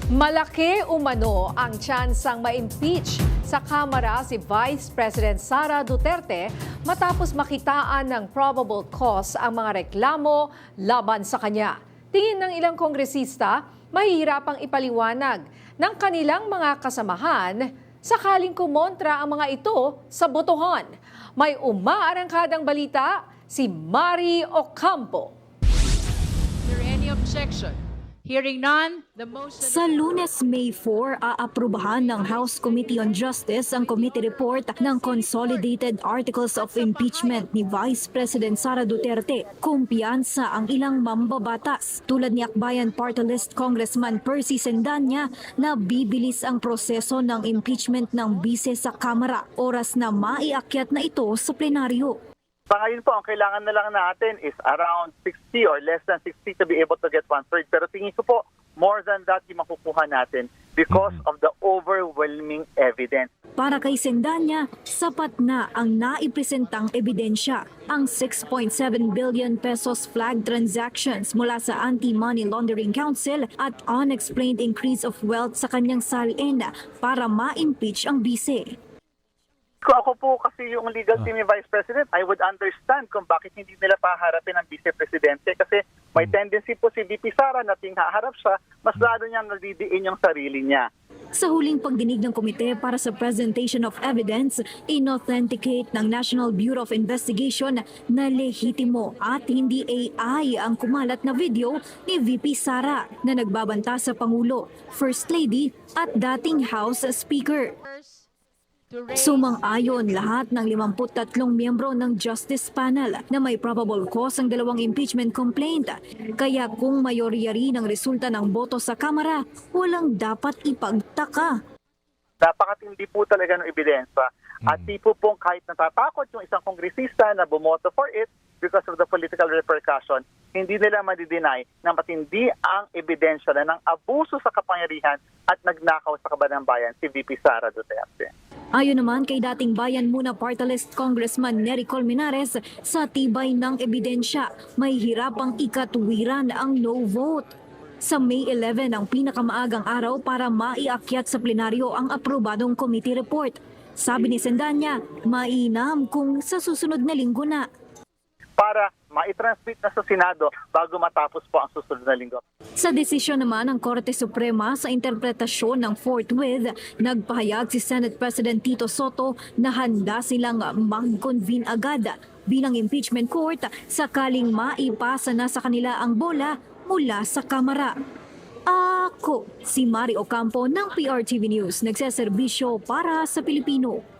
Malaki umano ang tsansang ma-impeach sa Kamara si Vice President Sara Duterte matapos makitaan ng probable cause ang mga reklamo laban sa kanya. Tingin ng ilang kongresista, mahihirapang ipaliwanag ng kanilang mga kasamahan sakaling kumontra ang mga ito sa botohan. May umaarangkadang balita si Mari Ocampo. Is there any objection? Hearing none, the motion... Sa Lunes, May 4, aaprubahan ng House Committee on Justice ang committee report ng Consolidated Articles of Impeachment ni Vice President Sara Duterte. Kumpiyansa ang ilang mambabatas tulad ni Akbayan Party List Congressman Percy Sendanya na bibilis ang proseso ng impeachment ng bise sa Kamara. Oras na maiakyat na ito sa plenaryo. Sa ngayon po, ang kailangan na lang natin is around 60 or less than 60 to be able to get one-third. Pero tingin ko po, more than that yung makukuha natin because of the overwhelming evidence. Para kay Sendanya, sapat na ang naipresentang ebidensya. Ang 6.7 billion pesos flag transactions mula sa Anti-Money Laundering Council at unexplained increase of wealth sa kanyang salin para ma-impeach ang bise. Kung ako po kasi yung legal team ni Vice President, I would understand kung bakit hindi nila paharapin ang Vice Presidente kasi may tendency po si VP Sara na ting haharap siya, mas lalo niyang nadidiin yung sarili niya. Sa huling pagdinig ng komite para sa presentation of evidence, inauthenticate ng National Bureau of Investigation na lehitimo at hindi AI ang kumalat na video ni VP Sara na nagbabanta sa Pangulo, First Lady at dating House Speaker. Sumang-ayon lahat ng 53 miyembro ng Justice Panel na may probable cause ang dalawang impeachment complaint. Kaya kung mayoryari ng resulta ng boto sa Kamara, walang dapat ipagtaka. Napakatindi po talaga ng ebidensya at di po pong kahit natatakot yung isang kongresista na bumoto for it because of the political repercussion, hindi nila madideny na matindi ang ebidensya na ng abuso sa kapangyarihan at nagnakaw sa kabanang bayan si VP Sara Duterte. Ayon naman kay dating Bayan Muna Party List Congressman Nery Colmenares, sa tibay ng ebidensya, may hirapang ikatuwiran ang no vote. Sa May 11 ang pinakamaagang araw para maiakyat sa plenaryo ang aprobadong committee report. Sabi ni Sendanya, mainam kung sa susunod na linggo na. Para maitransmit na sa Senado bago matapos po ang susunod na linggo. Sa desisyon naman ng Korte Suprema sa interpretasyon ng forthwith, nagpahayag si Senate President Tito Soto na handa silang mag-convene agad bilang impeachment court sakaling maipasa na sa kanila ang bola mula sa Kamara. Ako, si Mari Ocampo ng PRTV News, nagseserbisyo para sa Pilipino.